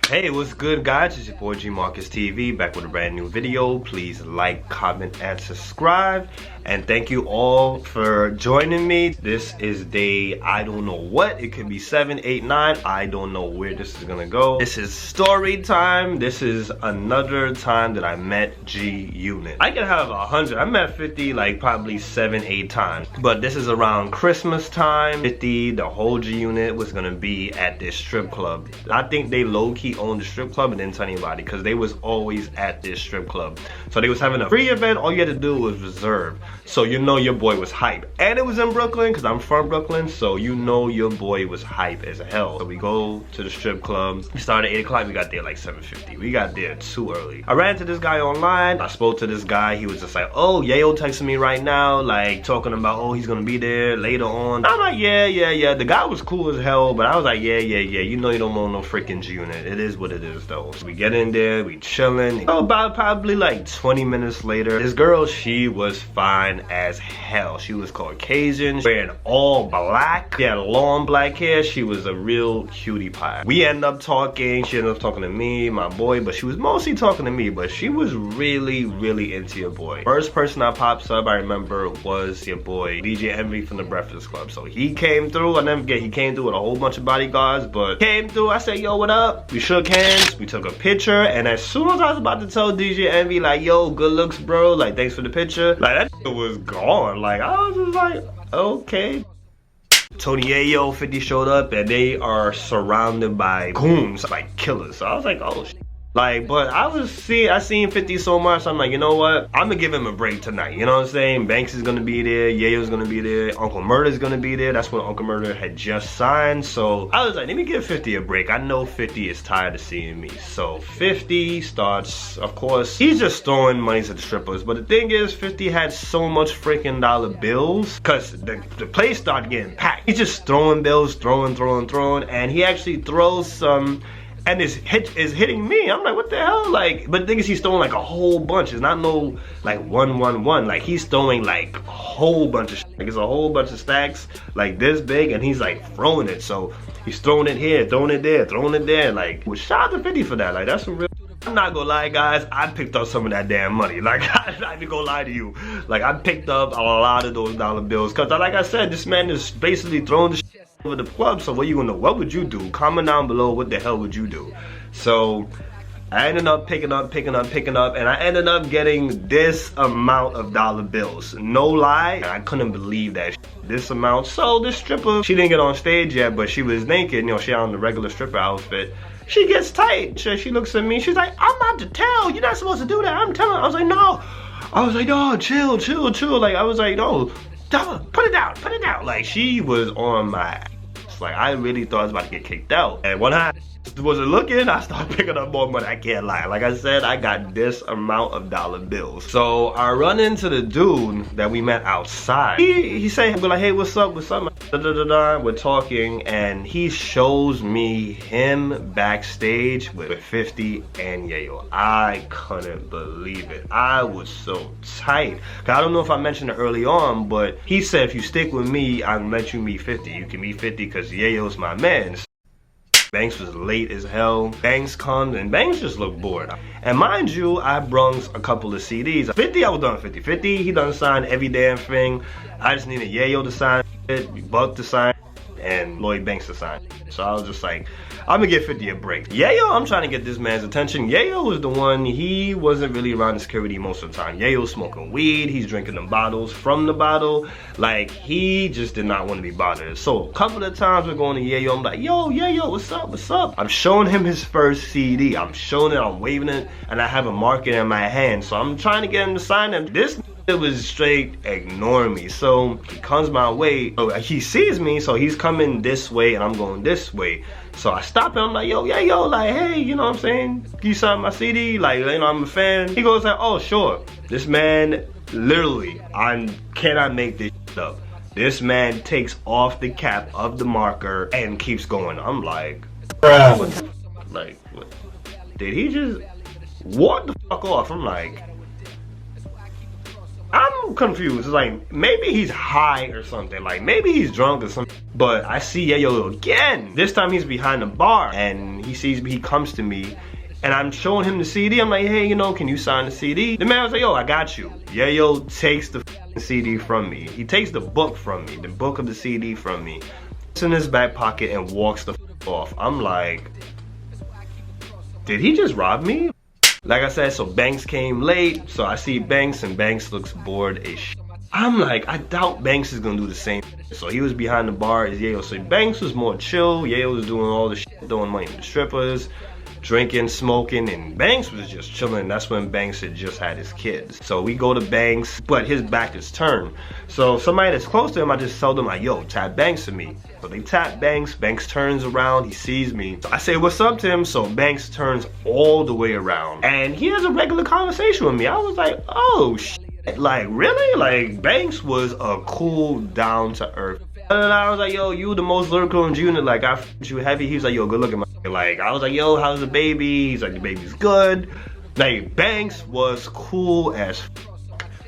Hey, what's good guys? It's your boy G Marcus TV back with a brand new video. Please like, comment, and subscribe. And thank you all for joining me. This is day, I don't know what. It could be 7, 8, 9. I don't know where this is gonna go. This is story time. This is another time that I met G Unit. I can have 100. I met 50 like probably 7, 8 times. But this is around Christmas time. 50, the whole G Unit was gonna be at this strip club. I think they low-key owned the strip club and didn't tell anybody because they was always at this strip club. So they was having a free event. All you had to do was reserve. So you know your boy was hype. And it was in Brooklyn because I'm from Brooklyn. So you know your boy was hype as hell. So we go to the strip club. We started at 8 o'clock. We got there like 7:50. We got there too early. I ran to this guy online. I spoke to this guy. He was just like, oh, Yayo texting me right now. Like talking about, oh, he's going to be there later on. I'm like, yeah. The guy was cool as hell. But I was like, yeah. You know you don't want no freaking G Unit. It is what it is though. So we get in there. We chilling. So about probably like 20 minutes later, this girl, she was fine as hell. She was Caucasian, wearing all black. She had long black hair. She was a real cutie pie. We ended up talking. She ended up talking to me, my boy, but she was mostly talking to me, but she was really into your boy. First person that pops up, I remember, was your boy, DJ Envy from the Breakfast Club. So he came through. I never forget, he came through with a whole bunch of bodyguards, but came through. I said, yo, what up? We shook hands. We took a picture, and as soon as I was about to tell DJ Envy, like, yo, good looks, bro. Like, thanks for the picture. Like, that was gone. Like, I was just like, okay. Tony Yayo, 50 showed up, and they are surrounded by goons, like killers. So I was like, oh shit. Like, but I seen 50 so much, I'm like, you know what? I'm gonna give him a break tonight, you know what I'm saying? Banks is gonna be there, Yayo's gonna be there, Uncle Murder's gonna be there. That's when Uncle Murder had just signed. So I was like, let me give 50 a break. I know 50 is tired of seeing me. So 50 starts, of course, he's just throwing money to the strippers. But the thing is, 50 had so much freaking dollar bills, cause the place started getting packed. He's just throwing bills, throwing, and he actually throws some, and is hitting me. I'm like, what the hell? Like, but the thing is, he's throwing like a whole bunch. It's not no like 1. Like, he's throwing like a whole bunch of shit. Like, it's a whole bunch of stacks like this big, and he's like throwing it. So he's throwing it here, throwing it there, throwing it there. Like, well, shout out to 50 for that. Like, that's some real. I'm not gonna lie, guys, I picked up some of that damn money. Like, I'm not even gonna lie to you. Like, I picked up a lot of those dollar bills. Cause like I said, this man is basically throwing the shit over the club. So what would you do? Comment down below, what the hell would you do? So I ended up picking up, and I ended up getting this amount of dollar bills. No lie, I couldn't believe that this amount. So this stripper, she didn't get on stage yet, but she was naked, you know, she had on the regular stripper outfit. She gets tight. She looks at me. She's like, I'm about to tell. You're not supposed to do that. I'm telling. I was like, no. I was like, no, chill. Like, I was like, no, put it down. Like, she was on my ass. Like, I really thought I was about to get kicked out. And when I wasn't looking, I started picking up more money. I can't lie. Like I said, I got this amount of dollar bills. So I run into the dude that we met outside. He said, we're like, hey, what's up? We're talking, and he shows me him backstage with 50 and Yayo. I couldn't believe it. I was so tight. I don't know if I mentioned it early on, but he said, if you stick with me, I'll let you meet 50. You can meet 50 because Yayo's my man. Banks was late as hell. Banks comes, and Banks just looked bored. And mind you, I brung a couple of CDs. 50, I was done 50. 50, he done signed every damn thing. I just needed Yayo to sign it, Buck to sign it, and Lloyd Banks to sign it. So I was just like, I'm gonna give 50 a break. Yayo, I'm trying to get this man's attention. Yayo was the one, he wasn't really around the security most of the time. Yayo's smoking weed, he's drinking them bottles from the bottle. Like, he just did not want to be bothered. So a couple of times we're going to Yayo, I'm like, yo, Yayo, what's up? I'm showing him his first CD. I'm showing it, I'm waving it, and I have a market in my hand. So I'm trying to get him to sign it. This was straight ignoring me. So he comes my way. So he sees me, so he's coming this way and I'm going this way. So I stop him, I'm like, yo, like, hey, you know what I'm saying? Can you sign my CD? Like, you know, I'm a fan. He goes like, oh, sure. This man, literally, I cannot make this up. This man takes off the cap of the marker and keeps going. I'm like, what? Like, what? Did he just walk the fuck off? I'm like, I'm confused. It's like, maybe he's high or something. Like, maybe he's drunk or something. But I see Yayo again. This time he's behind the bar and he sees me, he comes to me. And I'm showing him the CD. I'm like, hey, you know, can you sign the CD? The man was like, yo, I got you. Yayo takes the CD from me. He takes the book from me, the book of the CD from me. It's in his back pocket and walks the off. I'm like, did he just rob me? Like I said, so Banks came late. So I see Banks and Banks looks bored as shit. I'm like, I doubt Banks is gonna do the same. So he was behind the bar as Yayo. So Banks was more chill. Yayo was doing all the shit, throwing money to the strippers, drinking, smoking, and Banks was just chilling. That's when Banks had just had his kids. So we go to Banks, but his back is turned. So somebody that's close to him, I just tell them like, yo, tap Banks to me. So they tap Banks, Banks turns around, he sees me. So I say, what's up to him? So Banks turns all the way around. And he has a regular conversation with me. I was like, oh shit, like really? Like Banks was a cool, down to earth. And I was like, yo, you the most lyrical in junior, like I f***ed you heavy. He was like, yo, good looking, like I was like, yo, how's the baby? He's like, the baby's good. Like Banks was cool as f***.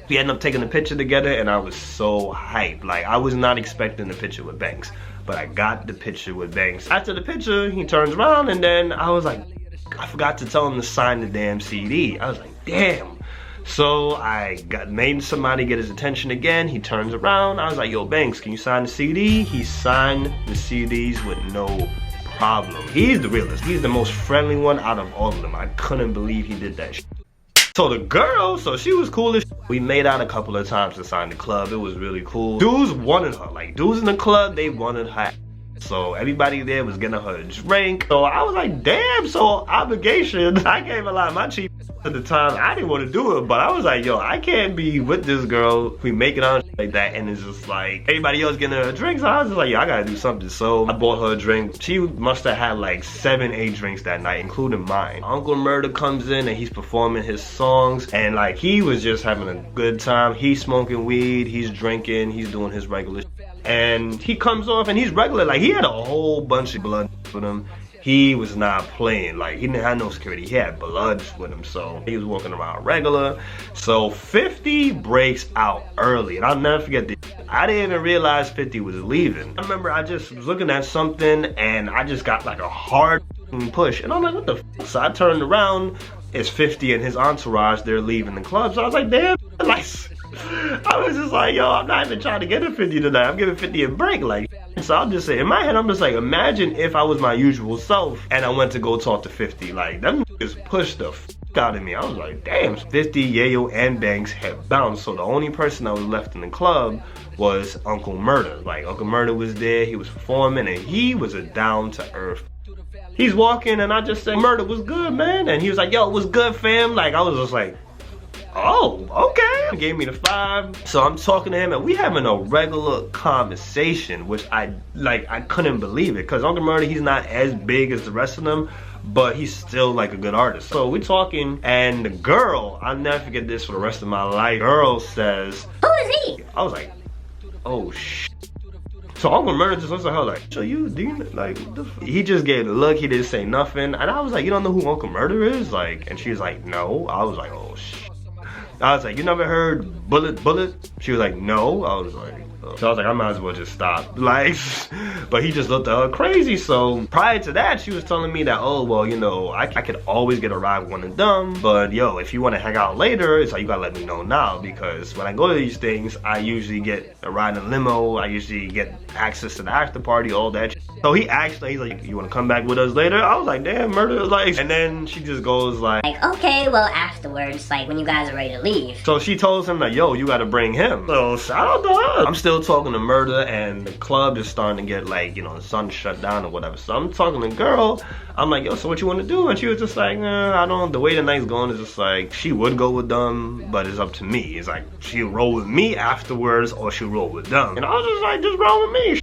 We ended up taking a picture together and I was so hyped. Like I was not expecting the picture with Banks, but I got the picture with Banks. After the picture, he turns around and then I was like, I forgot to tell him to sign the damn CD. I was like, damn. So I made somebody get his attention again. He turns around. I was like, yo, Banks, can you sign the CD? He signed the CDs with no problem. He's the realest. He's the most friendly one out of all of them. I couldn't believe he did that shit. So the girl, so she was cool as shit. We made out a couple of times inside the club. It was really cool. Dudes wanted her. Like, dudes in the club, they wanted her. So everybody there was getting her a drink. So I was like, damn, so obligation. I gave a lot of my cheap at the time. I didn't want to do it, but I was like, yo, I can't be with this girl. We make it on like that, and it's just like everybody else getting her a drink. So I was just like, yo, I gotta do something. So I bought her a drink. She must have had like 7, 8 drinks that night, including mine. Uncle Murder comes in and he's performing his songs, and like he was just having a good time. He's smoking weed, he's drinking, he's doing his regular. And he comes off and he's regular. Like he had a whole bunch of blood with him. He was not playing. Like he didn't have no security. He had bloods with him. So he was walking around regular. So 50 breaks out early. And I'll never forget this. I didn't even realize 50 was leaving. I remember I just was looking at something and I just got like a hard push. And I'm like, what the f? So I turned around. It's 50 and his entourage. They're leaving the club. So I was like, damn. Like, I was just like, yo, I'm not even trying to get a 50 tonight. I'm giving 50 a break. Like, so I'll just say, in my head, I'm just like, imagine if I was my usual self and I went to go talk to 50. Like, them niggas pushed the f out of me. I was like, damn. 50, Yayo, and Banks had bounced. So the only person that was left in the club was Uncle Murder. Like, Uncle Murder was there. He was performing and he was a down to earth. He's walking and I just said, Murder was good, man. And he was like, yo, it was good, fam. Like, I was just like, oh, okay. He gave me the 5. So I'm talking to him and we having a regular conversation, which I couldn't believe it. Cause Uncle Murder, he's not as big as the rest of them, but he's still like a good artist. So we're talking and the girl, I'll never forget this for the rest of my life. Girl says, who is he? I was like, oh shit. So Uncle Murder just looks at her like, so you, do you, like, what the f? He just gave the look, he didn't say nothing. And I was like, you don't know who Uncle Murder is? Like, and she was like, no. I was like, oh shit. I was like, you never heard Bullet? She was like, no. I was like, oh. So I was like, I might as well just stop. Like, but he just looked at her crazy. So prior to that, she was telling me that, oh, well, you know, I could always get a ride with one of them. But yo, if you want to hang out later, it's like, you gotta let me know now. Because when I go to these things, I usually get a ride in a limo. I usually get access to the after party, all that shit. So he asked her, he's like, you want to come back with us later? I was like, damn, Murder, like. And then she just goes like, okay, well, afterwards, like when you guys are ready to leave. So she tells him that, yo, you got to bring him. So shout out to her. I'm still talking to Murder and the club is starting to get like, you know, the sun shut down or whatever. So I'm talking to the girl. I'm like, yo, so what you want to do? And she was just like, I don't, the way the night's going is just like, she would go with them, but it's up to me. It's like, she'll roll with me afterwards or she'll roll with them. And I was just like, just roll with me.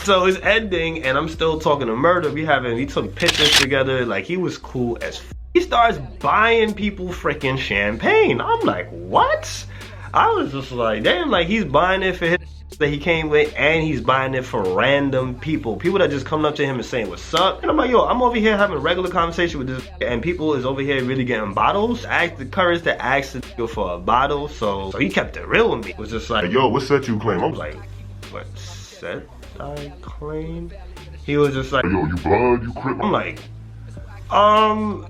So it's ending and I'm still talking to Murder. We took pictures together. Like, he was cool as f. He starts buying people freaking champagne. I'm like, what? I was just like, damn, like he's buying it for his that he came with, and he's buying it for random people that just come up to him and saying what's up. And I'm like, yo, I'm over here having a regular conversation with this, and people is over here really getting bottles. I had the courage to ask the nigga for a bottle, so he kept it real with me. It was just like, Hey, yo, what set you claim? I'm like, what set I claim? He was just like, Yo, you blood, you crip. I'm like, I'm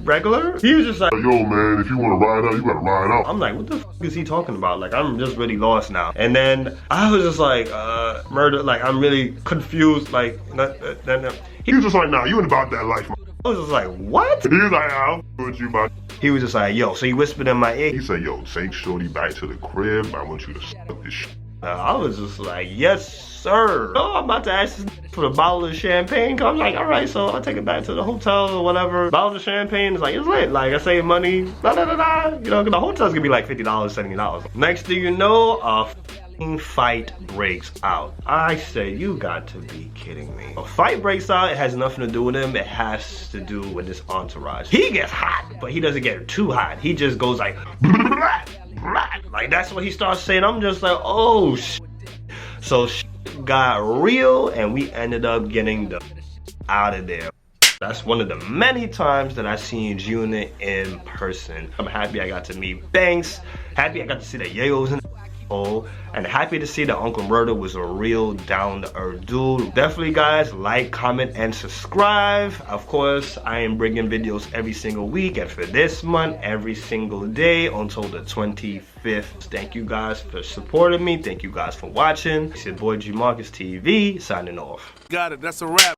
regular? He was just like, Yo, man, if you want to ride out, you gotta ride out. I'm like, what the f is he talking about? Like, I'm just really lost now. And then I was just like, murder, like, I'm really confused. Like, He was just like, nah, you ain't about that life, man. I was just like, what? He was like, I'll what you about. He was just like, yo, so he whispered in my ear. He said, yo, take shorty back to the crib. I want you to suck this shit. I was just like, yes, sir. Oh, I'm about to ask this for the bottle of champagne. I'm like, all right, so I'll take it back to the hotel or whatever. Bottle of champagne is like, it's lit. Like, I save money, da da da da. You know, the hotel's gonna be like $50, $70. Next thing you know, a f***ing fight breaks out. I say, you got to be kidding me. A fight breaks out, it has nothing to do with him. It has to do with his entourage. He gets hot, but he doesn't get too hot. He just goes like, like that's what he starts saying. I'm just like, oh shit. So shit got real, and we ended up getting the out of there. That's one of the many times that I seen Unit in person. I'm happy I got to meet Banks. Happy I got to see the Yayos in the hole, and happy to see that Uncle Murder was a real down-to-earth dude. Definitely, guys, like, comment, and subscribe. Of course, I am bringing videos every single week, and for this month, every single day until the 25th. Thank you guys for supporting me. Thank you guys for watching. It's your boy G Marcus TV signing off. Got it. That's a wrap.